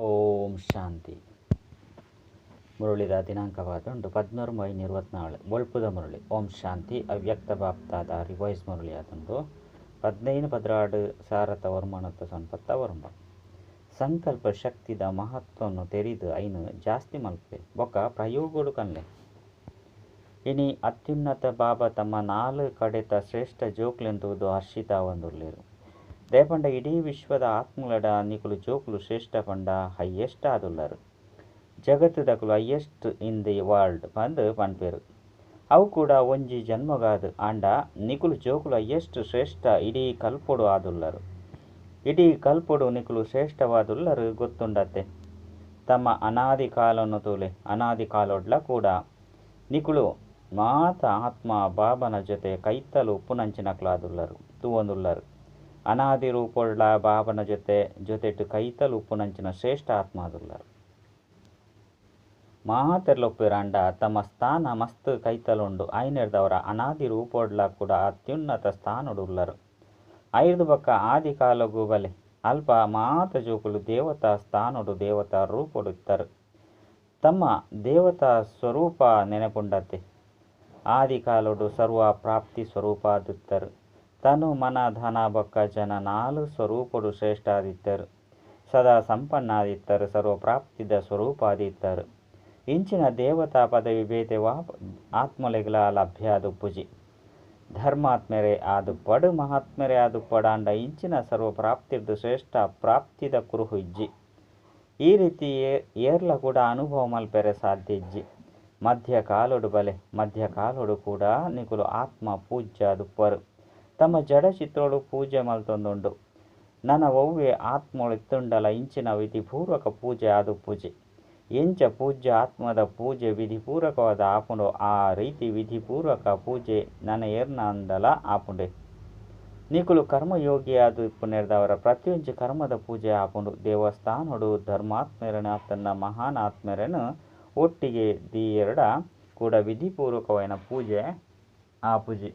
ಓಂ ಶಾಂತಿ. ಮುರುಳಿದ ದಿನಾಂಕವಾದುಂಡು 13/5/24 ಬೊಳ್ಪುದ ಮುರುಳಿ. ಓಂ ಶಾಂತಿ. ಅವ್ಯಕ್ತ ಬಾಪ್ತಾದ ರಿವೈಸ್ ಮುರುಳಿ ಆದುಂಡು 15/16 ಸಾರತ ವರ್ಮಣತ ಸೊನ್ಪತ್ತ ವರ್ಮ. ಸಂಕಲ್ಪ ಶಕ್ತಿದ ಮಹತ್ವವನ್ನು ತೆರಿದು ಐನು ಜಾಸ್ತಿ ಮಲ್ಪೆ ಬೊಕ್ಕ ಪ್ರಯೋಗಗಳು ಕನ್ಲೆ. ಇನಿ ಅತ್ಯುನ್ನತ ಬಾಬಾ ತಮ್ಮ 4 ಕಡೆತ ಶ್ರೇಷ್ಠ ಜೋಕ್ಲೆಂತುವುದು ಹರ್ಷಿತ ಒಂದುರ್ಲೇರು. ದೇಪಂಡ ಇಡೀ ವಿಶ್ವದ ಆತ್ಮಗಳಡ ನಿಕುಲು ಜೋಕುಲು ಶ್ರೇಷ್ಠ ಪಂಡ ಹೈಯೆಸ್ಟ್ ಆದುಲ್ಲರು. ಜಗತ್ತುದಕುಲು ಹೈಯೆಸ್ಟ್ ಇನ್ ದಿ ವರ್ಲ್ಡ್ ಪಂದ್ ಪನ್ಪೇರು. ಅವು ಕೂಡ ಒಂಜಿ ಜನ್ಮಗಾದು ಆಂಡ ನಿಕುಲು ಜೋಕುಲು ಹೈಯೆಸ್ಟ್ ಶ್ರೇಷ್ಠ ಇಡೀ ಕಲ್ಪೊಡು ಆದುಲ್ಲರು. ಇಡೀ ಕಲ್ಪೊಡು ನಿಕುಲು ಶ್ರೇಷ್ಠವಾದುಲ್ಲರು ಗೊತ್ತುಂಡತ್ತೆ. ತಮ್ಮ ಅನಾದಿ ಕಾಲವನ್ನು ತೂಲೆ ಅನಾದಿ ಕಾಲೊಡ್ಲ ಕೂಡ ನಿಕುಲು ಮಾತ ಆತ್ಮ ಬಾಬನ ಜೊತೆ ಕೈತಲು ಉಪ್ಪುನಂಚಿನಕ್ಲಾದುಲ್ಲರು ತೂವೊಂದುಲ್ಲರು. ಅನಾದಿ ರೂಪೊಳ್ಳ ಬಾಬನ ಜೊತೆಟ್ಟು ಕೈತಲು ಉಪ್ಪುನಂಚಿನ ಶ್ರೇಷ್ಠ ಆತ್ಮ ಆದುಲ್ಲರು. ಮಾತೆರ್ಲೊಪ್ಪಿರಂಡ ತಮ್ಮ ಸ್ಥಾನ ಮಸ್ತ್ ಕೈತಲುಂಡು ಐನೆರ್ದವರ ಅನಾದಿ ರೂಪೊಡ್ಲ ಕೂಡ ಅತ್ಯುನ್ನತ ಸ್ಥಾನಡುಲ್ಲರು. ಐದು ಬಕ್ಕ ಆದಿ ಕಾಲಗೂ ಬಲೆ ಅಲ್ಪ ಮಾತ ಜೋಕುಲು ದೇವತಾ ಸ್ಥಾನಡು ದೇವತಾ ರೂಪೊಡು ಇತ್ತರು. ತಮ್ಮ ದೇವತಾ ಸ್ವರೂಪ ನೆನಪುಂಡತೆ. ಆದಿ ಕಾಲಡು ಸರ್ವ ಪ್ರಾಪ್ತಿ ಸ್ವರೂಪ ಆದಿತ್ತರು. ತನು ಮನ ಧನ ಬೊಕ್ಕ ಜನ 4 ಸ್ವರೂಪಡು ಶ್ರೇಷ್ಠ ಆದಿತ್ತರು. ಸದಾ ಸಂಪನ್ನ ಆದಿತ್ತರು. ಸರ್ವ ಪ್ರಾಪ್ತಿದ ಸ್ವರೂಪ ಆದಿತ್ತರು. ಇಂಚಿನ ದೇವತಾ ಪದವಿ ಬೇತೆವಾ ಆತ್ಮಲೆಗಳ ಲಭ್ಯ ಆದುಪ್ಪುಜಿ. ಧರ್ಮಾತ್ಮೆರೆ ಆದುಪ್ಪಡು ಮಹಾತ್ಮೆರೆ ಆದುಪ್ಪಡಾಂಡ ಇಂಚಿನ ಸರ್ವ ಪ್ರಾಪ್ತಿರ್ದು ಶ್ರೇಷ್ಠ ಪ್ರಾಪ್ತಿದ ಕುರುಹು ಇಜ್ಜಿ. ಈ ರೀತಿ ಏರ್ಲ ಕೂಡ ಅನುಭವ ಮಲ್ಪೆರೆ ಸಾಧ್ಯ ಇಜ್ಜಿ. ಮಧ್ಯ ಕಾಲೊಡು ಬಲೆ ಮಧ್ಯ ಕಾಲೊಡು ಕೂಡ ನಿಕುಲು ಆತ್ಮ ಪೂಜ್ಯ ಆದುಪ್ಪರು. ತಮ್ಮ ಜಡ ಚಿತ್ರೋಡು ಪೂಜೆ ಮಲ್ತೊಂದುಂಡು. ನನ್ನ ಒವ್ವೆ ಆತ್ಮಳು ಇತ್ತುಂಡಲ ಇಂಚಿನ ವಿಧಿಪೂರ್ವಕ ಪೂಜೆ ಆದುಪ್ಪುಜಿ. ಎಂಚ ಪೂಜ್ಯ ಆತ್ಮದ ಪೂಜೆ ವಿಧಿಪೂರ್ವಕವಾದ ಆಪುಂಡು ಆ ರೀತಿ ವಿಧಿಪೂರ್ವಕ ಪೂಜೆ ನನ್ನ ಏರ್ನಂದಲ ಆಪುಂಡೆ. ನಿಕುಲು ಕರ್ಮಯೋಗಿ ಆದು ಪುಣ್ಯರ್ದವರ ಪ್ರತಿಯೊಂದು ಕರ್ಮದ ಪೂಜೆ ಆಪುಂಡು. ದೇವಸ್ಥಾನಡು ಧರ್ಮಾತ್ಮೆರನ ತನ್ನ ಮಹಾನ್ ಆತ್ಮೆರನು ಒಟ್ಟಿಗೆ ದಿ2 ಕೂಡ ವಿಧಿಪೂರ್ವಕವಾದ ಪೂಜೆ ಆಪುಜಿ.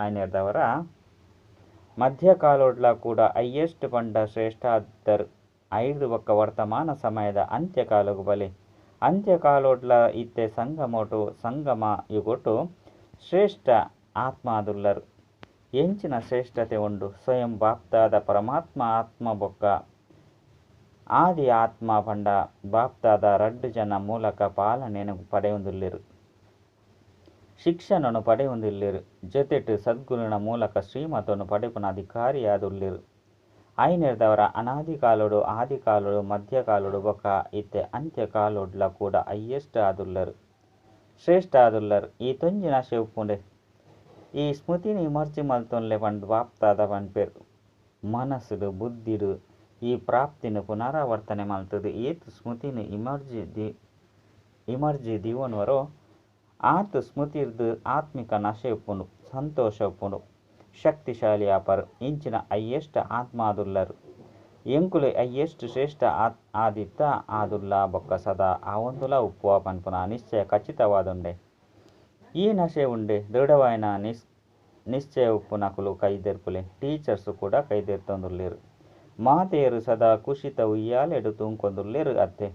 ಆಯ್ನೆರ್ದವರ ಮಧ್ಯಕಾಲೊಡ್ಲ ಕೂಡ ಹೈಯೆಸ್ಟ್ ಪಂಡ ಶ್ರೇಷ್ಠ ಆದಿತ್ತರು. 5 ಬಕ್ಕ ವರ್ತಮಾನ ಸಮಯದ ಅಂತ್ಯಕಾಲಗು ಬಲೆ ಅಂತ್ಯಕಾಲೊಡ್ಲ ಇತ್ತೆ ಸಂಗಮ ಯುಗೊಟ್ಟು ಶ್ರೇಷ್ಠ ಆತ್ಮ ಆದುಲ್ಲರು. ಎಂಚಿನ ಶ್ರೇಷ್ಠತೆ ಉಂಡು. ಸ್ವಯಂ ಬಾಪ್ತಾದ ಪರಮಾತ್ಮ ಆತ್ಮ ಬೊಕ್ಕ ಆದಿ ಆತ್ಮ ಪಂಡ ಬಾಪ್ತಾದ 2 ಜನ ಮೂಲಕ ಪಾಲನೆಯನ್ನು ಪಡೆಯೊಂದುಲ್ಲೆರು. ಶಿಕ್ಷಣನು ಪಡೆಯೊಂದುಲ್ಲೆರು. ಜೊತೆಟ್ಟು ಸದ್ಗುರುನ ಮೂಲಕ ಶ್ರೀಮತವನ್ನು ಪಡೆಪುನ ಅಧಿಕಾರಿಯಾದುಲ್ಲೆರು. ಐನೆರ್ದವರ ಅನಾದಿ ಕಾಲೊಡು ಆದಿ ಕಾಲೊಡು ಮಧ್ಯ ಕಾಲೊಡು ಬೊಕ್ಕ ಇತ್ತೆ ಅಂತ್ಯಕಾಲೊಡ್ಲ ಕೂಡ ಹೈಯೆಸ್ಟ್ ಆದುಲ್ಲರು ಶ್ರೇಷ್ಠ ಆದುಲ್ಲರು. ಈ ತೊಂಜಿ ನಶೆ ಉಪ್ಪುಂಡೆ. ಈ ಸ್ಮೃತಿನಿ ಇಮರ್ಜಿ ಮಲ್ತೊನ್ಲೆ ಪಂಡು ಬಾಪ್ತಾದ ಪನ್ಪೇರು. ಮನಸ್ಸುಡು ಬುದ್ಧಿಡು ಈ ಪ್ರಾಪ್ತಿನ ಪುನರಾವರ್ತನೆ ಮಲ್ತದು. ಏತು ಸ್ಮೃತಿನ ಇಮರ್ಜಿ ದಿವನ್ವರೋ ಆತು ಸ್ಮೃತಿರ್ದು ಆತ್ಮಿಕ ನಶೆ ಉಪ್ಪುಂಡು. ಸಂತೋಷ ಉಪ್ಪುಂಡು. ಶಕ್ತಿಶಾಲಿ ಆಪರು. ಇಂಚಿನ ಹೈಯೆಸ್ಟ್ ಆತ್ಮ ಆದುಲ್ಲರು. ಎಂಕುಲು ಹೈಯೆಸ್ಟ್ ಶ್ರೇಷ್ಠ ಆದಿತ್ತ ಆದುಲ್ಲ ಬೊಕ್ಕ ಸದಾ ಆವೊಂದುಲ ಉಪ್ಪುವ ಪನ್ಪುನ ನಿಶ್ಚಯ ಖಚಿತವಾದುಂಡೆ. ಈ ನಶೆ ಉಂಡೆ ದೃಢವಾಯಿನ ನಿಶ್ಚಯ ಉಪ್ಪು ನಕುಲು ಕೈದೆರ್ಪುಲೆ. ಟೀಚರ್ಸು ಕೂಡ ಕೈದೆರ್ತೊಂದುಲ್ಲೆರು. ಮಾತೆಯರು ಸದಾ ಖುಷಿತ ಉಯ್ಯಾಲೆಡು ತೂಂಕೊಂದುಲ್ಲೆರು. ಅತ್ತೆ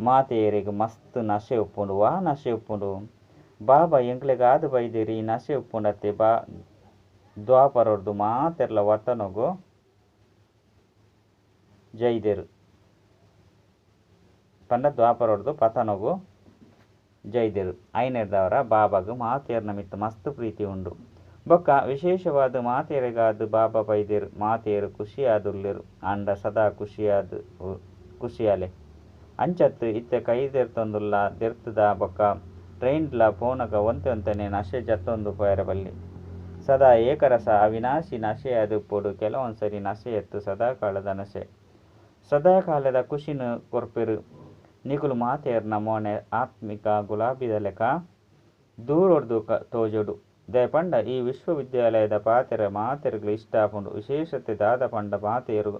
ಮಾತೆಯರಿಗೆ ಮಸ್ತ್ ನಶೆ ಉಪ್ಪುಂಡು. ವಾ ನಶೆ ಉಪ್ಪುಂಡು. ಬಾಬಾ ಎಂಕ್ಲೆಗಾದು ಬೈದೇರಿ ಈ ನಶೆ ಉಪ್ಪುಂಡತ್ತೆ. ದ್ವಾಪರೊರ್ದು ಮಾತೆರ್ಲ ವತನಗು ಜೈದೆರು ಪಂಡ ದ್ವಾಪರೊರ್ದು ಪತನಗು ಜೈದೆರು. ಐನೆರ್ದವರ ಬಾಬಾಗು ಮಾತೆಯರ್ನ ಮಿತ್ತ ಮಸ್ತ್ ಪ್ರೀತಿ ಉಂಡು. ಬೊಕ್ಕ ವಿಶೇಷವಾದ ಮಾತೆಯರಿಗಾದು ಬಾಬಾ ಬೈದೇರು. ಮಾತೆಯರು ಖುಷಿಯಾದುಲ್ಲೆರು. ಅಂಡ ಸದಾ ಖುಷಿಯಾಲೆ ಅಂಚತ್ತು ಇತ್ತೆ ಕೈದೆರ್ತೊಂದುಲ್ಲ ದೆರ್ತದ ಬೊಕ್ಕ ಟ್ರೈನ್ಲ ಪೋನಗ ಒಂತೆನೆ ನಶೆ ಜತ್ತೊಂದು ಪೋಯರ ಬಲ್ಲಿ. ಸದಾ ಏಕರಸ ಅವಿನಾಶಿ ನಶೆ ಅದುಪ್ಪೊಡು. ಕೆಲವೊಂದ್ಸರಿ ನಶೆ ಎತ್ತು ಸದಾಕಾಲದ ನಶೆ. ಸದಾಕಾಲದ ಖುಷಿನ ಕೊರ್ಪೆರು. ನಿಕುಲು ಮಾತೆಯರ್ನ ಮೋನೆ ಆತ್ಮಿಕ ಗುಲಾಬಿದ ಲೆಕ್ಕ ದೂರೊಡ್ದು ತೋಜೊಡು. ದಯಪಂಡ ಈ ವಿಶ್ವವಿದ್ಯಾಲಯದ ಮಾತೆರ್ಗಳು ಇಷ್ಟ ಆಪುಂಡು. ವಿಶೇಷತೆ ದಾದ ಪಂಡ ಮಾತೆಯರು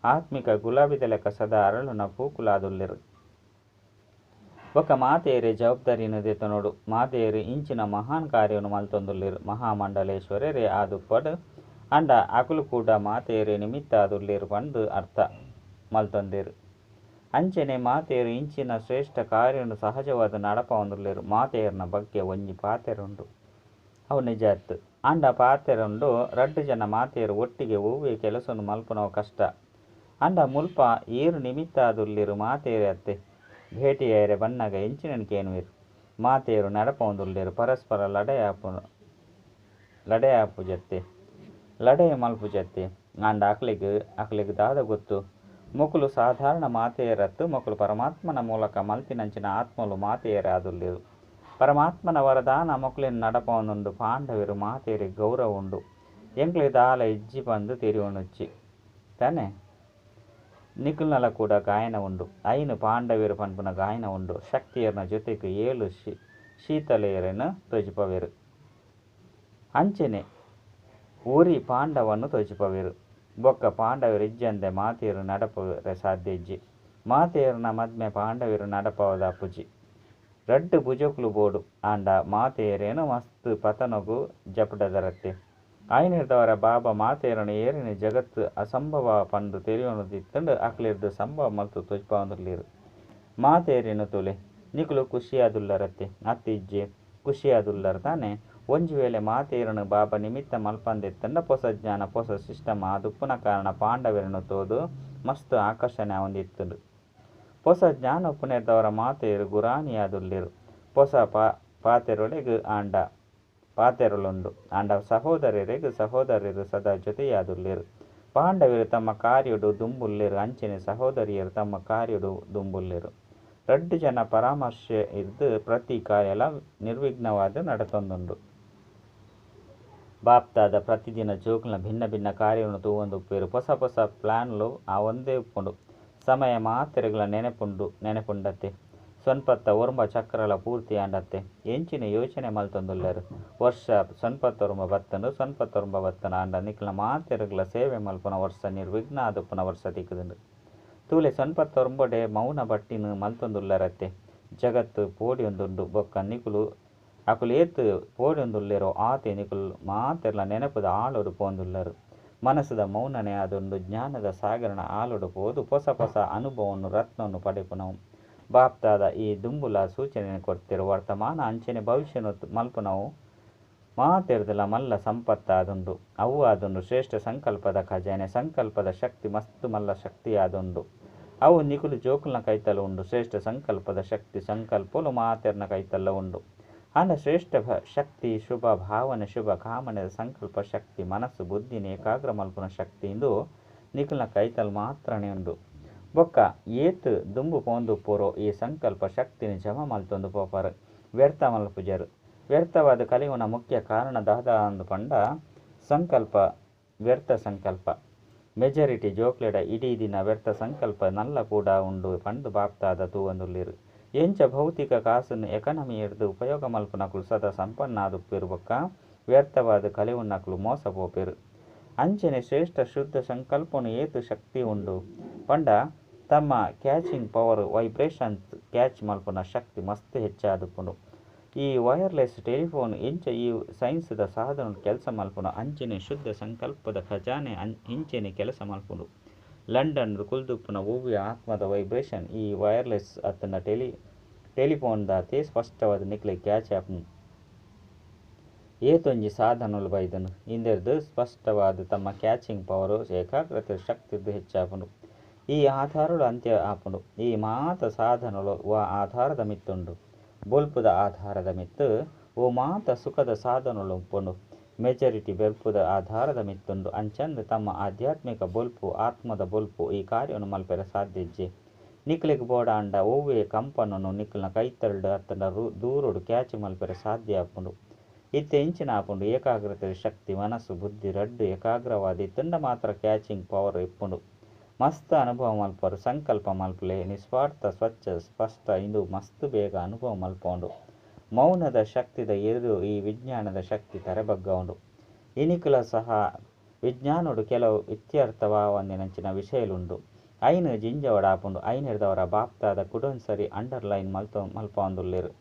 ಆತ್ಮಿಕ ಗುಲಾಬಿದ ಲೆಕ್ಕ ಸದಾ ಅರಳುನ ಪೂಕುಲಾದುಲ್ಲೆರು. ಬೊಕ್ಕ ಮಾತೆಯರೇ ಜವಾಬ್ದಾರಿಯನ್ನು ದೆತೊನೊಡು. ಮಾತೆಯರು ಇಂಚಿನ ಮಹಾನ್ ಕಾರ್ಯವನ್ನು ಮಲ್ತೊಂದುಲ್ಲೆರು. ಮಹಾಮಂಡಲೇಶ್ವರರೇ ಆದುಪ್ಪಡು ಅಂಡ ಅಕುಲು ಕೂಡ ಮಾತೆಯರೇ ನಿಮಿತ್ತ ಆದುಲ್ಲೆರು ಪಂದು ಅರ್ಥ ಮಲ್ತೊಂದೆರು. ಅಂಚನೆ ಮಾತೆಯರು ಇಂಚಿನ ಶ್ರೇಷ್ಠ ಕಾರ್ಯವನ್ನು ಸಹಜವಾದ ನಡಪವೊಂದುಲ್ಲೆರು. ಮಾತೆಯರ್ನ ಬಗ್ಗೆ ಒಂಜಿ ಪಾತೆರುಂಡು, ಅವು ನಿಜಾತ್. ಅಂಡ ಪಾತೆರುಂಡು ರಡ್ಡು ಜನ ಮಾತೆಯರು ಒಟ್ಟಿಗೆ ಹೂವೆ ಕೆಲಸವನ್ನು ಮಲ್ಪುನವು ಕಷ್ಟ. ಅಂಡ ಮುಲ್ಪ ಏರು ನಿಮಿತ್ತ ಆದುಲ್ಲೆರು ಮಾತೆಯರೇ ಅತ್ತೆ ಭೇಟಿಯಾಯರೆ ಬನ್ನಗ ಎಂಚಿನ ಕೇನುವೆರು. ಮಾತೆಯರು ನಡಪವೊಂದುಲ್ಲೆರು ಪರಸ್ಪರ ಲಡೆಯಾಪು ಜತ್ತೆ ಲಡೆಯ ಮಲ್ಪು ಜತ್ತೆ. ಅಂಡ ಅಕ್ಲೆಗ್ ದಾದ ಗೊತ್ತು ಮೊಕುಲು ಸಾಧಾರಣ ಮಾತೆಯರತ್ತು ಮೊಕುಲು ಪರಮಾತ್ಮನ ಮೂಲಕ ಮಲ್ತಿನಂಚಿನ ಆತ್ಮಲು ಮಾತೆಯರೇ ಆದುಲ್ಲೆರು. ಪರಮಾತ್ಮನ ವರದಾನ ಮೊಕುಲಿನ ನಡಪವೊಂದುಂಡು. ಪಾಂಡವರು ಮಾತೆಯರಿಗೆ ಗೌರವ ಉಂಡು. ಎಂಕ್ಲೆ ದಾಲ ಇಜ್ಜಿ ಬಂದು ತೆರಿವೊಣುಚ್ಚಿ ತಾನೆ ನಿಖಿಲ್ನಲ ಕೂಡ ಗಾಯನ ಉಂಡು. ಐನು ಪಾಂಡವರು ಪನ್ಪುನ ಗಾಯನ ಉಂಡು. ಶಕ್ತಿಯರ್ನ ಜೊತೆಗೆ 7 ಶೀತಲೆಯರನ್ನು ತೊಜಿಪವೆರು. ಅಂಚನೆ ಊರಿ ಪಾಂಡವನ್ನು ತೊಜಿಪವೆರು. ಬೊಕ್ಕ ಪಾಂಡವರು ಇಜ್ಜಂದೆ ಮಾತೆಯರು ನಡಪವರೆ ಸಾಧ್ಯ ಇಜ್ಜಿ. ಮಾತೆಯರ್ನ ಮದ್ಮೆ ಪಾಂಡವರು ನಡಪವದ ಪುಜಿ ರಡ್ಡು ಭುಜಕ್ಲು ಬೋಡು. ಆಂಡ ಮಾತೆಯರೇನು ಮಸ್ತ್ ಪತನಗು ಜಪಡದರತ್ತೆ. ಆಯ್ನಿರ್ದವರ ಬಾಬಾ ಮಾತೆಯರನ್ನು ಏರಿನ ಜಗತ್ತು ಅಸಂಭವ ಪಂದು ತೆರಿಯೋಣದಿತ್ತಂಡು ಅಕ್ಲಿರ್ದು ಸಂಭವ ಮಲ್ತು ತೊಜ್ಪಾವಂದುರ್ಲಿರು. ಮಾತೆಯರೇನು ತೊಲೆ ನಿಕುಲು ಖುಷಿಯಾದುಲ್ಲರತ್ತೆ ಅತ್ತಿಜ್ಜೆ ಖುಷಿಯಾದುಲ್ಲರು ತಾನೆ. ಒಂಜಿ ವೇಳೆ ಮಾತೆಯರನ್ನು ಬಾಬಾ ನಿಮಿತ್ತ ಮಲ್ಪಂದೆತ್ತಂಡ ಪೊಸ ಜ್ಞಾನ ಪೊಸ ಸಿಸ್ಟಮ್ ಆದುಪ್ಪುನ ಕಾರಣ ಪಾಂಡವರನ್ನು ತೋದು ಮಸ್ತ್ ಆಕರ್ಷಣೆ ಹೊಂದಿತ್ತುಂಡು. ಪೊಸ ಜ್ಞಾನ ಉಪ್ಪುನೆರ್ದವರ ಮಾತೆಯರು ಗುರಾಣಿಯಾದುಲ್ಲೆರು. ಪೊಸ ಪಾತೆರೊಳೆಗು ಆಂಡ ಪಾತೆರೊಲುಂಡು. ಆಂಡ ಸಹೋದರರು ಸದಾ ಜೊತೆಯಾದುಲ್ಲೆರು. ಪಾಂಡವರು ತಮ್ಮ ಕಾರ್ಯಡು ದುಂಬುಲ್ಲೆರು. ಅಂಚನೆ ಸಹೋದರಿಯರು ತಮ್ಮ ಕಾರ್ಯಡು ದುಂಬುಲ್ಲೆರು. ರಡ್ಡು ಜನ ಪರಾಮರ್ಶೆ ಇದ್ದು ಪ್ರತಿ ಕಾರ್ಯಲ ನಿರ್ವಿಘ್ನವಾದ ನಡತೊಂದುಂಡು. ಬಾಪ್ತಾದ ಪ್ರತಿದಿನ ಜೋಕುಲ್ನ ಭಿನ್ನ ಭಿನ್ನ ಕಾರ್ಯವನ್ನು ತೂವೊಂದು ಉಪ್ಪೇರು. ಹೊಸ ಹೊಸ ಪ್ಲಾನ್ಲು ಆ ಒಂದೇ ಉಪ್ಪುಂಡು. ಸಮಯ ಮಾತೆರೆಗಳ ನೆನಪುಂಡತ್ತೆ. ಸೊನ್ಪತ್ತ ಒರ್ಮ ಚಕ್ರಲ ಪೂರ್ತಿ ಆಂಡತ್ತೆ. ಎಂಚಿನ ಯೋಚನೆ ಮಲ್ತೊಂದುಲ್ಲೆರು. ವರ್ಷ ಸೊನ್ಪತ್ತೊರ್ಮ ಬತ್ತನು ಆಂಡ ನಿಕ್ಲ ಮಾತೆರೆಗಳ ಸೇವೆ ಮಲ್ಪುನ ವರ್ಷ ನಿರ್ವಿಘ್ನ ಆದುಪ್ಪುನ ವರ್ಷ ತಿಕ್ಕುದುಂಡು. ತೂಲೆ ಸೊನ್ಪತ್ತೊರ್ಂಬೊಡೆ ಮೌನ ಬಟ್ಟಿನ ಮಲ್ತೊಂದುಲ್ಲರತ್ತೆ. ಜಗತ್ತು ಪೋಡಿಯೊಂದುಂಡು ಬೊಕ್ಕ ನಿಕುಲು ಅಕುಲು ಏತು ಪೋಡಿಯೊಂದುಲ್ಲೆರೋ ಆತೆ ನಿಕುಲು ಮಾತೆರ್ಲ ನೆನಪುದ ಆಳೊಡು ಪೋಂದುಲ್ಲರು. ಮನಸ್ಸುದ ಮೌನನೆ ಆದುಂಡು ಜ್ಞಾನದ ಸಾಗರನ ಆಳೊಡು ಪೋದು ಹೊಸ ಹೊಸ ಅನುಭವವನ್ನು ರತ್ನವನ್ನು ಪಡೆಪುನವು. ಬಾಪ್ತಾದ ಈ ದುಂಬುಲ ಸೂಚನೆ ಕೊಡ್ತಿರು. ವರ್ತಮಾನ ಅಂಚನೆ ಭವಿಷ್ಯನು ಮಲ್ಪುನವು ಮಾತೆರ್ದಲ ಮಲ್ಲ ಸಂಪತ್ತಾದುಂಡು. ಅವು ಆದುಂಡು ಶ್ರೇಷ್ಠ ಸಂಕಲ್ಪದ ಖಜಾನೆ. ಸಂಕಲ್ಪದ ಶಕ್ತಿ ಮಸ್ತ್ ಮಲ್ಲ ಶಕ್ತಿ ಆದುಂಡು. ಅವು ನಿಕುಲು ಜೋಕುಲ್ನ ಕೈತಲ ಉಂಡು. ಶ್ರೇಷ್ಠ ಸಂಕಲ್ಪದ ಶಕ್ತಿ ಸಂಕಲ್ಪಲು ಮಾತೆರ್ನ ಕೈತಲ್ಲ ಉಂಡು. ಅಂಡ ಶ್ರೇಷ್ಠ ಶಕ್ತಿ ಶುಭ ಭಾವನೆ ಶುಭ ಕಾಮನೆದ ಸಂಕಲ್ಪ ಶಕ್ತಿ ಮನಸ್ಸು ಬುದ್ಧಿನ ಏಕಾಗ್ರ ಮಲ್ಪುನ ಶಕ್ತಿ ಇಂದು ನಿಕುಲ್ನ ಕೈತಲ್ ಮಾತ್ರನೇ ಉಂಡು. ಬೊಕ್ಕ ಏತು ದುಂಬು ಪೋಂದು ಪೋರೋ ಈ ಸಂಕಲ್ಪ ಶಕ್ತಿನ ಜಮ ಮಲ್ತೊಂದು ಪೋಪಾರು ವ್ಯರ್ಥ ಮಲ್ಪುಜರು. ವ್ಯರ್ಥವಾದ ಕಲಿಯುವನ ಮುಖ್ಯ ಕಾರಣ ದಾದ ಅಂದು ಪಂಡ ಸಂಕಲ್ಪ ವ್ಯರ್ಥ ಸಂಕಲ್ಪ. ಮೆಜಾರಿಟಿ ಜೋಕ್ಲೆಡ ಇಡೀ ದಿನ ವ್ಯರ್ಥ ಸಂಕಲ್ಪ ನಲ್ಲ ಕೂಡ ಉಂಡು ಪಂಡು ಬಾಪ್ತಾದ ತೂವೊಂದುಲ್ಲೆರು. ಎಂಚ ಭೌತಿಕ ಕಾಸನ್ನು ಎಕಾನಮಿ ಹಿಡ್ದು ಉಪಯೋಗ ಮಲ್ಪುನಕುಲು ಸದಾ ಸಂಪನ್ನಾದುಪ್ಪೆರು. ಬೊಕ್ಕ ವ್ಯರ್ಥವಾದ ಕಲಿಯುವನಕುಲು ಮೋಸ ಪೋಪೆರು. ಅಂಚನೆ ಶ್ರೇಷ್ಠ ಶುದ್ಧ ಸಂಕಲ್ಪನು ಏತು ಶಕ್ತಿ ಉಂಡು ಪಂಡ ತಮ್ಮ ಕ್ಯಾಚಿಂಗ್ ಪವರ್ ವೈಬ್ರೇಷನ್ಸ್ ಕ್ಯಾಚ್ ಮಲ್ಪುನ ಶಕ್ತಿ ಮಸ್ತ್ ಹೆಚ್ಚಾದುಪ್ಪುಂಡು. ಈ ವೈರ್ಲೆಸ್ ಟೆಲಿಫೋನ್ ಇಂಚ ಈ ಸೈನ್ಸ್ದ ಸಾಧನ ಕೆಲಸ ಮಲ್ಪುನ ಅಂಚನೆ ಶುದ್ಧ ಸಂಕಲ್ಪದ ಖಜಾನೆ ಇಂಚನೆ ಕೆಲಸ ಮಲ್ಪುಂಡು. ಲಂಡನ್ ಕುಲ್ದುಪ್ಪುನ ಹೂವಿಯ ಆತ್ಮದ ವೈಬ್ರೇಷನ್ ಈ ವೈರ್ಲೆಸ್ ಅತ್ತನ ಟೆಲಿಫೋನ್ದ ಅತಿ ಸ್ಪಷ್ಟವಾದ ನಿಕ್ಲೆ ಕ್ಯಾಚ್ ಆಪುನು. ಏತೊಂಜಿ ಸಾಧನಲು ಬೈದನು ಇಂದೆರ್ದು ಸ್ಪಷ್ಟವಾದ ತಮ್ಮ ಕ್ಯಾಚಿಂಗ್ ಪವರು ಏಕಾಗ್ರತೆ ಶಕ್ತಿದ್ದು ಹೆಚ್ಚಾಪುಂಡು. ಈ ಆಧಾರಲು ಅಂತ್ಯ ಆಪುಂಡು. ಈ ಮಾತ ಸಾಧನಲು ಆಧಾರದ ಮಿತ್ತುಂಡು. ಬೊಲ್ಪುದ ಆಧಾರದ ಮಿತ್ತು ಓ ಮಾತ ಸುಖದ ಸಾಧನಲು ಉಪ್ಪುಂಡು. ಮೆಜಾರಿಟಿ ಬೆಲ್ಪುದ ಆಧಾರದ ಮಿತ್ತುಂಡು. ಅಂಚಂದ ತಮ್ಮ ಆಧ್ಯಾತ್ಮಿಕ ಬೊಲ್ಪು ಆತ್ಮದ ಬೊಲ್ಪು ಈ ಕಾರ್ಯವನ್ನು ಮಲ್ಪೆರ ಸಾಧ್ಯಜ್ಜೆ. ನಿಕ್ಲೆಗ್ ಬೋಡ ಅಂಡ ಓವೇ ಕಂಪನನ್ನು ನಿಕ್ಲ್ನ ಕೈತಲ್ಡು ಅತ್ತನ ದೂರುಡು ಕ್ಯಾಚ್ ಮಲ್ಪೆರ ಸಾಧ್ಯ ಆಪುಂಡು. ಇತ್ತೆ ಇಂಚಿನ ಆಪುಂಡು ಏಕಾಗ್ರತೆ ಶಕ್ತಿ ಮನಸ್ಸು ಬುದ್ಧಿ ರಡ್ಡು ಏಕಾಗ್ರವಾದಿ ತಂಡ ಮಾತ್ರ ಕ್ಯಾಚಿಂಗ್ ಪವರ್ ಇಪ್ಪುಂಡು. ಮಸ್ತ್ ಅನುಭವ ಮಲ್ಪರು ಸಂಕಲ್ಪ ಮಲ್ಪಲೆ ನಿಸ್ವಾರ್ಥ ಸ್ವಚ್ಛ ಸ್ಪಷ್ಟ ಇಂದು ಮಸ್ತ್ ಬೇಗ ಅನುಭವ ಮಲ್ಪೊಂಡು. ಮೌನದ ಶಕ್ತಿದ ಎದುರು ಈ ವಿಜ್ಞಾನದ ಶಕ್ತಿ ತರೆಬಗ್ಗ ಉಂಡು. ಇನಿಕುಲ ಸಹ ವಿಜ್ಞಾನೋಡು ಕೆಲವು ಇತ್ಯರ್ಥವಾವಂದಿನಂಚಿನ ವಿಷಯಲುಂಡು. ಐನು ಜಿಂಜವಡಾಪುಂಡು. ಐನಿರ್ದವರ ಬಾಪ್ತಾದ ಕುಡೊಂದ್ಸರಿ ಅಂಡರ್ಲೈನ್ ಮಲ್ಪೊಂದುಲ್ಲೆರು.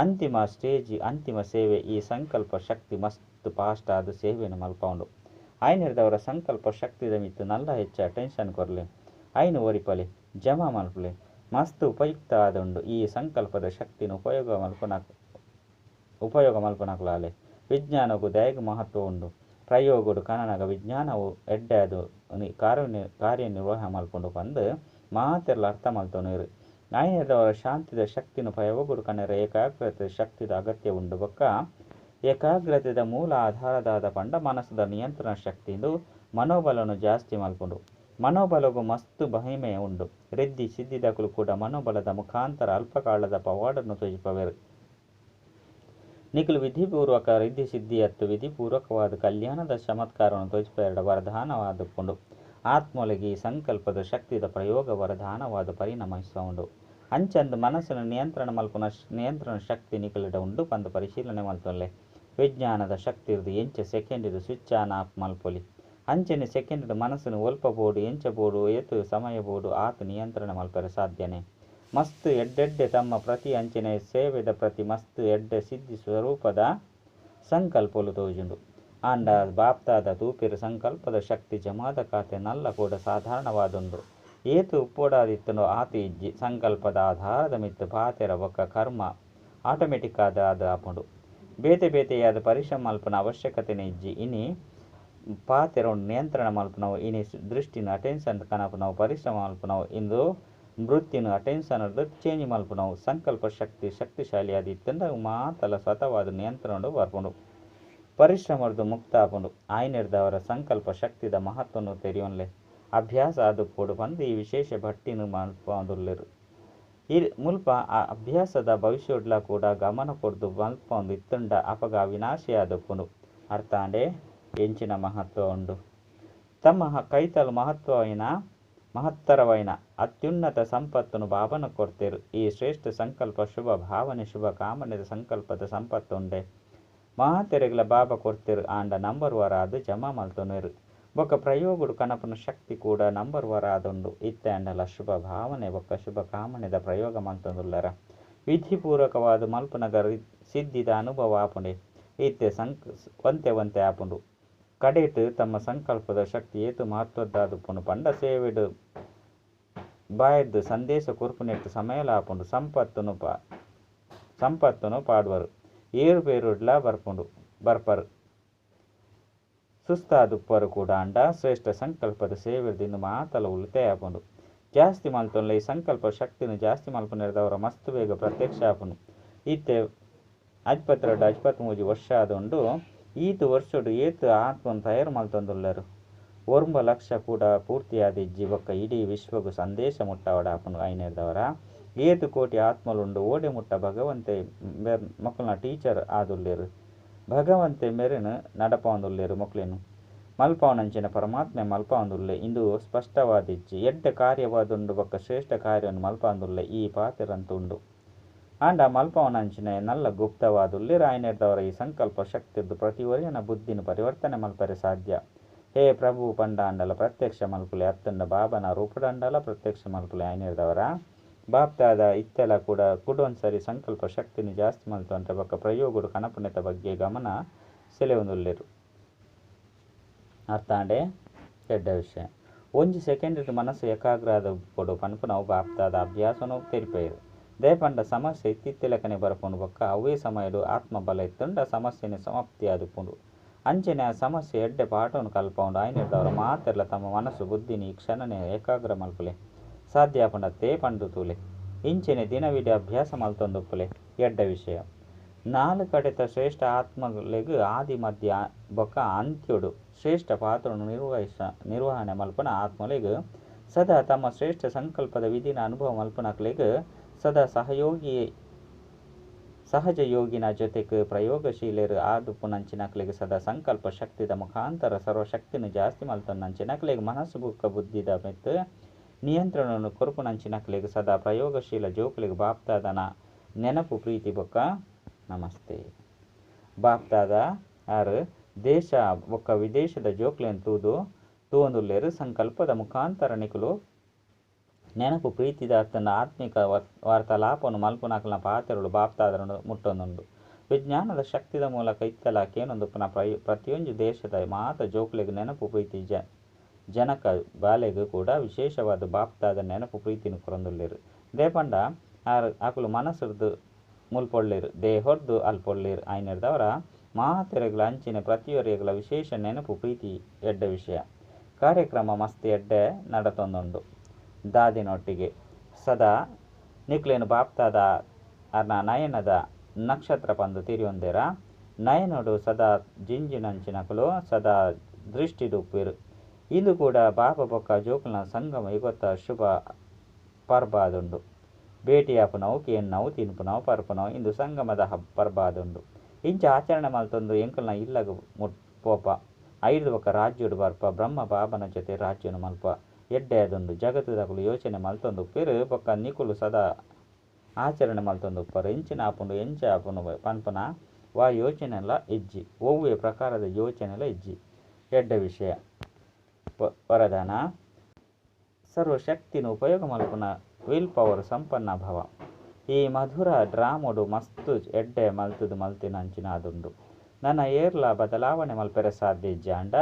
ಅಂತಿಮ ಸ್ಟೇಜಿ ಅಂತಿಮ ಸೇವೆ ಈ ಸಂಕಲ್ಪ ಶಕ್ತಿ ಮಸ್ತ್ ಫಾಸ್ಟ್ ಆದ ಸೇವೆಯನ್ನು ಮಲ್ಪೊಂಡು. ಐನಿರ್ದವರ ಸಂಕಲ್ಪ ಶಕ್ತಿದ ಮಿತ್ತು ನಲ್ಲ ಹೆಚ್ಚ ಟೆನ್ಷನ್ ಕೊರ್ಲೆ ಐನು ಒರಿಪಲೆ ಜಮಾ ಮಲ್ಪಲೆ ಮಸ್ತ್ ಉಪಯುಕ್ತ ಆದುಂಡು. ಈ ಸಂಕಲ್ಪದ ಶಕ್ತಿನ ಉಪಯೋಗ ಮಲ್ಪನಕ್ಲಾಲೆ ವಿಜ್ಞಾನಗೂ ದಯಗೂ ಮಹತ್ವ ಉಂಡು. ಪ್ರಯೋಗುಡು ಕನನಗ ವಿಜ್ಞಾನವು ಎಡ್ಡೆ ಅದು ಕಾರ್ಯನಿರ್ವಹ ಮಲ್ಪುಂಡು ಪಂದು ಮಾತೆರ್ಲ ಅರ್ಥ ಮಲ್ತೊನೀರು. ಆಯ್ನೆದವರ ಶಾಂತಿದ ಶಕ್ತಿನ ಪ್ರಯೋಗುಡು ಕನರ ಏಕಾಗ್ರತೆ ಶಕ್ತಿದ ಅಗತ್ಯ ಉಂಡು. ಬೊಕ್ಕ ಏಕಾಗ್ರತೆದ ಮೂಲ ಆಧಾರದಾದ ಪಂಡ ಮನಸ್ಸದ ನಿಯಂತ್ರಣ ಶಕ್ತಿಂದು ಮನೋಬಲನು ಜಾಸ್ತಿ ಮಲ್ಪುಂಡು. ಮನೋಬಲಗೂ ಮಸ್ತ್ ಮಹಿಮೆ ಉಂಡು. ರಿದ್ದಿ ಸಿದ್ಧಿದಕಲು ಕೂಡ ಮನೋಬಲದ ಮುಖಾಂತರ ಅಲ್ಪಕಾಲದ ಪವಾಡನ್ನು ತ್ಯಜಿಪವೆರು. ನಿಖಲು ವಿಧಿಪೂರ್ವಕ ರಿದ್ದಿ ಸಿದ್ಧಿಯತ್ತು ವಿಧಿಪೂರ್ವಕವಾದ ಕಲ್ಯಾಣದ ಚಮತ್ಕಾರವನ್ನು ತ್ಯಜಿಪೆರಡ ವರದಾನವಾದುಕೊಂಡು ಆತ್ಮೊಳಗೆ ಈ ಸಂಕಲ್ಪದ ಶಕ್ತಿದ ಪ್ರಯೋಗ ವರದಾನವಾದ ಪರಿಣಮಿಸುವ ಉಂಡು. ಅಂಚಂದು ಮನಸ್ಸಿನ ನಿಯಂತ್ರಣ ಮಲ್ಪುನ ನಿಯಂತ್ರಣ ಶಕ್ತಿ ನಿಖಲಿಡ ಉಂಡು ಪಂದು ಪರಿಶೀಲನೆ ಮಲ್ತೊಲ್ಲೆ. ವಿಜ್ಞಾನದ ಶಕ್ತಿ ಇರ್ದು ಎಂಚ ಸೆಕೆಂಡಿದು ಸ್ವಿಚ್ ಆನ್ ಆಫ್ ಮಲ್ಪೊಲಿ. ಅಂಚನೆ ಸೆಕೆಂಡ್ ಮನಸ್ಸಿನ ಒಲ್ಪ ಬೋಡು ಎಂಚ ಬೋಡು ಏತು ಸಮಯ ಬೋಡು ಆತ ನಿಯಂತ್ರಣ ಮಲ್ಪರೆ ಸಾಧ್ಯನೇ. ಮಸ್ತ್ ಎಡ್ಡೆಡ್ಡೆ ತಮ್ಮ ಪ್ರತಿ ಅಂಚನೆ ಸೇವೆದ ಪ್ರತಿ ಮಸ್ತ್ ಎಡ್ಡೆ ಸಿದ್ಧಿ ಸ್ವರೂಪದ ಸಂಕಲ್ಪಲು ತೋಜುಂಡು. ಆಂಡ ಬಾಪ್ತಾದ ತೂಪಿರ ಸಂಕಲ್ಪದ ಶಕ್ತಿ ಜಮಾದ ಖಾತೆ ನಲ್ಲ ಕೂಡ ಸಾಧಾರಣವಾದುಂಡು. ಏತು ಉಪ್ಪೋಡಾದಿತ್ತನೋ ಆತ ಇಜ್ಜಿ ಸಂಕಲ್ಪದ ಆಧಾರದ ಮಿತ್ತು ಪಾತೆರ ಒಕ್ಕ ಕರ್ಮ ಆಟೋಮೆಟಿಕ್ ಆದ ಆಪುಂಡು. ಬೇತೆ ಬೇತೆಯಾದ ಪರಿಶ್ರಮ ಮಲ್ಪನ ಅವಶ್ಯಕತೆನೇ ಇಜ್ಜಿ. ಇನಿ ಪಾತೆರೊಂಡು ನಿಯಂತ್ರಣ ಮಲ್ಪನವು ಇನಿ ದೃಷ್ಟಿನ ಅಟೆನ್ಷನ್ ಕನಪನವು ಪರಿಶ್ರಮ ಮಲ್ಪನವು ಇಂದು ಮೃತ್ಯುನ ಅಟೆನ್ಷನ್ ಚೇಂಜ್ ಮಲ್ಪನವು ಸಂಕಲ್ಪ ಶಕ್ತಿ ಶಕ್ತಿಶಾಲಿ ಆದಿತ್ತಂಡ ಮಾತಲ ಸ್ವತವಾದ ನಿಯಂತ್ರಣ ಬರ್ಪುಂಡು. ಪರಿಶ್ರಮರ್ದು ಮುಕ್ತ ಆಪುಂಡು. ಆಯ್ನೆರ್ದವರ ಸಂಕಲ್ಪ ಶಕ್ತಿದ ಮಹತ್ವನು ತೆರಿಯೊನ್ಲೆ ಅಭ್ಯಾಸ ಆದು ಕೊಡು ಬಂದು ಈ ವಿಶೇಷ ಭಟ್ಟಿನ ಮಲ್ಪೊಂದುಲ್ಲೆರು. ಮುಲ್ಪ ಆ ಅಭ್ಯಾಸದ ಭವಿಷ್ಯೋಡ್ಲ ಕೂಡ ಗಮನ ಕೊಡ್ದು ಮಲ್ಪೊಂದು ಇತ್ತಂಡ ಅಪಗ ವಿನಾಶಿ ಆದುಪ್ಪುಂಡು. ಅರ್ಥಾಂಡೆ ಎಂಚಿನ ಮಹತ್ವ ಉಂಡು. ತಮ್ಮ ಕೈತಲು ಮಹತ್ತರವೈನ ಅತ್ಯುನ್ನತ ಸಂಪತ್ತನ್ನು ಬಾಬನ ಕೊಡ್ತೇರು. ಈ ಶ್ರೇಷ್ಠ ಸಂಕಲ್ಪ ಶುಭ ಭಾವನೆ ಶುಭ ಕಾಮನೆದ ಸಂಕಲ್ಪದ ಸಂಪತ್ತುಂಡೆ ಮಹಾತೆರೆಗಳ ಬಾಬಾ ಕೊಡ್ತೇರು. ಆಂಡ ನಂಬರ್ ವರ ಅದು ಜಮಾ ಮಲ್ತೊನೇರು. ಬೊಕ್ಕ ಪ್ರಯೋಗುಡು ಕನಪನ ಶಕ್ತಿ ಕೂಡ ನಂಬರ್ ವರ ಆದುಂಡು. ಇತ್ತಂಡಲ ಶುಭ ಭಾವನೆ ಬೊಕ್ಕ ಶುಭ ಕಾಮನೆದ ಪ್ರಯೋಗ ಮಲ್ತೊಂದುಲ್ಲರ ವಿಧಿಪೂರ್ವಕವಾದ ಮಲ್ಪನಗ ಸಿದ್ಧಿದ ಅನುಭವ ಆಪುಂಡೆ. ಇತ್ತೆ ಒಂತೆ ಆಪುಂಡು. ಕಡೆಟ್ ತಮ್ಮ ಸಂಕಲ್ಪದ ಶಕ್ತಿ ಏತು ಮಹತ್ವದ್ದಾದುಪ್ಪುಂಡು ಪಂಡ ಸೇವೆಡು ಬಾಯದ್ದು ಸಂದೇಶ ಕೊರ್ಪುನೆಟ್ಟು ಸಮಯಲ ಆಪುಂಡು. ಸಂಪತ್ತುನು ಪಾಡುವರು ಏರುಪೇರುಡ್ಲ ಬರ್ಪರು ಸುಸ್ತಾದುಪ್ಪರು ಕೂಡ ಅಂಡ ಶ್ರೇಷ್ಠ ಸಂಕಲ್ಪದ ಸೇವೆದಿಂದ ಮಾತಲ ಉಳಿತಾಯ ಆಪುಂಡು. ಜಾಸ್ತಿ ಮಲ್ತೊನ್ಲೆ ಈ ಸಂಕಲ್ಪ ಶಕ್ತಿನ ಜಾಸ್ತಿ ಮಲ್ಪನೆರ್ದವರ ಮಸ್ತ್ ಬೇಗ ಪ್ರತ್ಯಕ್ಷ ಆಪುಂಡು. ಈತೆ 52-53 ವರ್ಷ ಆದುಂಡು. ಈತು ವರ್ಷಡು ಏತು ಆತ್ಮನು ತಯಾರು ಮಲ್ತೊಂದುಲ್ಲರು 1 ಲಕ್ಷ ಕೂಡ ಪೂರ್ತಿಯಾದಿಜ್ಜಿ ಬೊಕ್ಕ ಇಡೀ ವಿಶ್ವಗೂ ಸಂದೇಶ ಮುಟ್ಟವಡ ಆಪುಂಡು. ಐನೆರ್ದವರ ಏತು ಕೋಟಿ ಆತ್ಮಲುಂಡು ಓಡೆ ಮುಟ್ಟ ಭಗವಂತೆ ಮಕ್ಕಳನ್ನ ಟೀಚರ್ ಆದುಲ್ಲೇರು. ಭಗವಂತೆ ಮೆರೆನು ನಡಪವಂದುಲ್ಲೇರು ಮೊಕ್ಲೇನು ಮಲ್ಪವನಂಚಿನ ಪರಮಾತ್ಮೆ ಮಲ್ಪವಂದುಲ್ಲೆ ಇಂದು ಸ್ಪಷ್ಟವಾದಿಜ್ಜಿ. ಎಡ್ಡ ಕಾರ್ಯವಾದುಂಡು ಬೊಕ್ಕ ಶ್ರೇಷ್ಠ ಕಾರ್ಯವನ್ನು ಮಲ್ಪವಂದುಲ್ಲೆ ಈ ಪಾತೆರಂತುಂಡು. ಆಂಡ ಮಲ್ಪವನಂಚಿನ ನಲ್ಲ ಗುಪ್ತವಾದುಲ್ಲೇರು. ಆಯ್ನೆರ್ದವರ ಈ ಸಂಕಲ್ಪ ಶಕ್ತಿದ್ದು ಪ್ರತಿವರ್ಯನ ಬುದ್ಧಿನ ಪರಿವರ್ತನೆ ಮಲ್ಪರೆ ಸಾಧ್ಯ. ಹೇ ಪ್ರಭು ಪಂಡಾಂಡಲ ಪ್ರತ್ಯಕ್ಷ ಮಲ್ಪುಲೆ ಅತ್ತಂಡ ಬಾಬನ ರೂಪಡಂಡಲ ಪ್ರತ್ಯಕ್ಷ ಮಲ್ಪುಲೆ. ಆಯ್ನೆರ್ದವರ ಬಾಪ್ತಾದ ಇತ್ತೆಲ ಕೂಡ ಕುಡೊಂದ್ಸರಿ ಸಂಕಲ್ಪ ಶಕ್ತಿನಿ ಜಾಸ್ತಿ ಮಲ್ತೊಂಡ್ರೆ ಬೊಕ್ಕ ಪ್ರಯೋಗುಡು ಕನಪನೆತ ಬಗ್ಗೆ ಗಮನ ಸೆಳೆಯೊಂದುಲ್ಲೆರು. ಅರ್ಥಾಂಡೆ ಎಡ್ಡ ವಿಷಯ ಒಂಜಿ ಸೆಕೆಂಡ್ ಮನಸ್ಸು ಏಕಾಗ್ರ ಆದ ಕೊಡು ಪನ್ಪುನವು ಬಾಪ್ತಾದ ಅಭ್ಯಾಸನು ತೆರಿಪೇರು. ದಯಪಂಡ ಸಮಸ್ಯೆ ಇತ್ತಿತ್ತೆಲಕನೆ ಬರಪುಂಡು ಬೊಕ್ಕ ಅವೇ ಸಮಯಡು ಆತ್ಮಬಲ ಇತ್ತಂಡ ಸಮಸ್ಯೆನೆ ಸಮಾಪ್ತಿ ಆದುಪ್ಪುಂಡು. ಅಂಚನೆ ಆ ಸಮಸ್ಯೆ ಎಡ್ಡೆ ಪಾಠವನ್ನು ಕಲ್ಪೌಂಡು. ಆಯ್ನೆರ್ದವರ ಮಾತೆರ್ಲ ತಮ್ಮ ಮನಸ್ಸು ಬುದ್ಧಿನಿ ಈ ಕ್ಷಣನೆ ಏಕಾಗ್ರ ಮಲ್ಪುಲೆ ಸಾಧ್ಯ ಪಂಡತ್ತೇ ಪಂಡು ತೂಲೆ. ಇಂಚೆನೆ ದಿನವಿಡೀ ಅಭ್ಯಾಸ ಮಲ್ತೊಂದುಪ್ಪುಲೆ ಎಡ್ಡ ವಿಷಯ. 4 ಕಡೆತ ಶ್ರೇಷ್ಠ ಆತ್ಮಲೆಗ್ ಆದಿ ಮಧ್ಯ ಬೊಕ್ಕ ಅಂತ್ಯೊಡು ಶ್ರೇಷ್ಠ ಪಾತ್ರವನ್ನು ನಿರ್ವಹಣೆ ಮಲ್ಪನ ಆತ್ಮಲೆಗ್ ಸದಾ ತಮ್ಮ ಶ್ರೇಷ್ಠ ಸಂಕಲ್ಪದ ವಿಧಿನ ಅನುಭವ ಮಲ್ಪನಕ್ಲೆಗ್ ಸದಾ ಸಹಜ ಯೋಗಿನ ಜೊತೆಗ್ ಪ್ರಯೋಗಶೀಲರು ಆದುಪ್ಪುನಂಚಿನಕ್ಲೆಗ್ ಸದಾ ಸಂಕಲ್ಪ ಶಕ್ತಿದ ಮುಖಾಂತರ ಸರ್ವಶಕ್ತಿನ ಜಾಸ್ತಿ ಮಲ್ತೊನ್ನಂಚಿನಕ್ಲೆಗ್ ಮನಸ್ಸು ಬುಕ್ಕ ಬುದ್ಧಿದ ಮೆತ್ತು ನಿಯಂತ್ರಣವನ್ನು ಕೊರ್ಪುನಂಚಿನಕ್ಲೆಗ್ ಸದಾ ಪ್ರಯೋಗಶೀಲ ಜೋಕ್ಲೆಗ್ ಬಾಪ್ತಾದನ ನೆನಪು ಪ್ರೀತಿ ಬೊಕ್ಕ ನಮಸ್ತೆ. ಬಾಪ್ತಾದ ಯಾರು ದೇಶ ಬೊಕ್ಕ ವಿದೇಶದ ಜೋಕ್ಲೆನ್ ತೂವೊಂದುಲ್ಲೇರು. ಸಂಕಲ್ಪದ ಮುಖಾಂತರ ನಿಕುಲು ನೆನಪು ಪ್ರೀತಿದ ಅತ್ತನ ಆತ್ಮಿಕ ವಾರ್ತಾಲಾಪವನ್ನು ಮಲ್ಪುನಕಲ್ನ ಪಾತೆರುಳು ಬಾಪ್ತಾದರನ್ನು ಮುಟ್ಟೊಂದುಂಡು. ವಿಜ್ಞಾನದ ಶಕ್ತಿದ ಮೂಲಕ ಇತ್ತಲ ಕೇನೊಂದುಪ್ಪುನ ಪ್ರತಿಯೊಂದು ದೇಶದ ಮಾತ ಜೋಕ್ಲೆಗ್ ನೆನಪು ಪ್ರೀತಿ ಜನಕ ಬಾಲೆಗೂ ಕೂಡ ವಿಶೇಷವಾದ ಬಾಪ್ತಾದ ನೆನಪು ಪ್ರೀತಿನ ಕೊರೊಂದುಲ್ಲೇರು ದೇಪಂಡ ಆಕುಲು ಮನಸ್ಸುರ್ದು ಮುಲ್ಪೊಳ್ಳೇರು ದೇ ಹೊರ್ದು ಅಲ್ಪೊಳ್ಳೇರು ಆಯ್ನಿರ್ದವರ ಮಾತೆರೆಗಳ ಅಂಚಿನ ಪ್ರತಿಯೊರೆಗಳ ವಿಶೇಷ ನೆನಪು ಪ್ರೀತಿ ಎಡ್ಡ ವಿಷಯ ಕಾರ್ಯಕ್ರಮ ಮಸ್ತ್ ಎಡ್ಡೆ ನಡತೊಂದುಂಡು ದಾದಿನೊಟ್ಟಿಗೆ ಸದಾ ನಿಕ್ಲೇನು ಬಾಪ್ತಾದ ಅರ್ನ ನಯನದ ನಕ್ಷತ್ರ ಪಂದು ತಿರಿಯೊಂದೆರ ನಯನೋಡು ಸದಾ ಜಿಂಜಿನಂಚಿನಕುಲು ಸದಾ ದೃಷ್ಟಿಡುಪ್ಪಿರು ಇಂದು ಕೂಡ ಬಾಪ ಬೊಕ್ಕ ಜೋಕುಲ್ನ ಸಂಗಮ ಯುಗತ್ತ ಶುಭ ಪರ್ಬಾದುಂಡು ಭೇಟಿಯಾಪುನವು ಕೇನ್ನವು ತಿನ್ಪುನವು ಪರ್ಪುನವು ಇಂದು ಸಂಗಮದ ಪರ್ಬಾದುಂಡು ಇಂಚ ಆಚರಣೆ ಮಲ್ತೊಂದು ಎಂಕಲ್ನ ಇಲ್ಲಗ ಪೋಪ ಐದು ಬೊಕ್ಕ ರಾಜ್ಯುಡು ಬರ್ಪ ಬ್ರಹ್ಮ ಬಾಬನ ಜೊತೆ ರಾಜ್ಯನು ಮಲ್ಪ ಎಡ್ಡೆ ಅದುಂಡು ಜಗತ್ತುದಕುಲು ಯೋಚನೆ ಮಲ್ತೊಂದು ಉಪ್ಪಿರು ಬೊಕ್ಕ ನಿಕುಲು ಸದಾ ಆಚರಣೆ ಮಲ್ತೊಂದು ಉಪ್ಪರು ಇಂಚಿನ ಆಪುಂಡು ಎಂಚ ಆಪುಂಡು ಪನ್ಪನ ವಾ ಯೋಚನೆಲ್ಲ ಇಜ್ಜಿ ಒವ್ವೇ ಪ್ರಕಾರದ ಯೋಚನೆಲ್ಲ ಇಜ್ಜಿ ಎಡ್ಡ ವಿಷಯ ವರದಾನ ಸರ್ವಶಕ್ತಿನ ಉಪಯೋಗ ಮಲ್ಪುನ ವಿಲ್ ಪವರ್ ಸಂಪನ್ನ ಭವ ಈ ಮಧುರ ಡ್ರಾಮುಡು ಮಸ್ತು ಎಡ್ಡೆ ಮಲ್ತುದು ಮಲ್ತಿನಂಚಿನ ಅದುಂಡು ನನ್ನ ಏರ್ಲ ಬದಲಾವಣೆ ಮಲ್ಪೆರೆ ಸಾಧ್ಯ ಇಜ್ಜಾಂಡ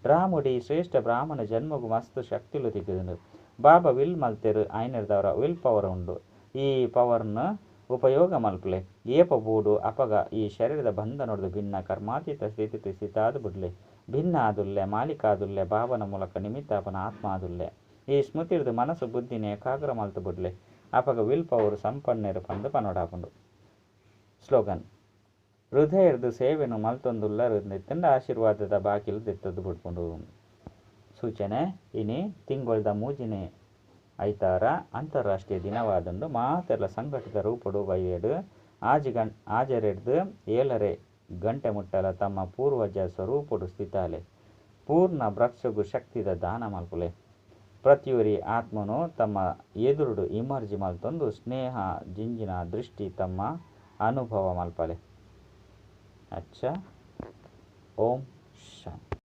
ಡ್ರಾಮುಡಿ ಶ್ರೇಷ್ಠ ಬ್ರಾಹ್ಮಣ ಜನ್ಮಗು ಮಸ್ತು ಶಕ್ತಿಲು ತಿಕ್ಕಿದುಂಡು ಬಾಬಾ ವಿಲ್ ಮಲ್ತೆರು ಆಯ್ನಿರ್ದವರ ವಿಲ್ ಪವರ್ ಉಂಡು ಈ ಪವರ್ನ ಉಪಯೋಗ ಮಲ್ಪಲೆ ಏಪ ಬೂಡು ಅಪಗ ಈ ಶರೀರದ ಬಂಧ ನೋಡಿದು ಭಿನ್ನ ಕರ್ಮಾತೀತ ಸ್ಥಿತಿ ಸ್ಥಿತಾದು ಬಿಡ್ಲೆ ಭಿನ್ನ ಆದುಲ್ಲೆ ಮಾಲಿಕ ಆದುಲ್ಲೆ ಭಾವನ ಮೂಲಕ ನಿಮಿತ್ತಾಪನ ಆತ್ಮ ಆದುಲ್ಲೆ ಈ ಸ್ಮೃತಿರ್ದು ಮನಸ್ಸು ಬುದ್ಧಿನ ಏಕಾಗ್ರ ಮಲ್ತು ಬಿಡ್ಲೆ ಅಪಗ ವಿಲ್ ಪವರ್ ಸಂಪನ್ನೆರು ಪಂದು ಪನೋಡಾಪುಂಡು ಸ್ಲೋಗನ್ ಹೃದಯರ್ದು ಸೇವೆನು ಮಲ್ತೊಂದುಲ್ಲರು ನಿತ್ತಂಡ ಆಶೀರ್ವಾದದ ಬಾಕಿಲು ದಿತ್ತದು ಬಿಡ್ಕೊಂಡು ಸೂಚನೆ ಇನಿ ತಿಂಗೊಳ್ದ ಮೂಜಿನೆ ಐತಾರ ಅಂತಾರಾಷ್ಟ್ರೀಯ ದಿನವಾದಂದು ಮಾತೆಲ್ಲ ಸಂಘಟಿತ ರೂಪಡು ಬೈಯಡು ಆಜರೆಡ್ದು 7 ಗಂಟೆ ಮುಟ್ಟಲ ತಮ್ಮ ಪೂರ್ವಜ ಸ್ವರೂಪಡು ಸ್ಥಿತಾಲೆ ಪೂರ್ಣ ಭ್ರಕ್ಷಗು ಶಕ್ತಿದ ದಾನ ಮಲ್ಪುಲೆ ಪ್ರತಿಯೊರಿ ಆತ್ಮನು ತಮ್ಮ ಎದುರುಡು ಇಮರ್ಜಿ ಮಲ್ತೊಂದು ಸ್ನೇಹ ಜಿಂಜಿನ ದೃಷ್ಟಿ ತಮ್ಮ ಅನುಭವ ಮಲ್ಪಲೆ ಅಚ್ಚ ಓಂ ಶಾಂತಿ.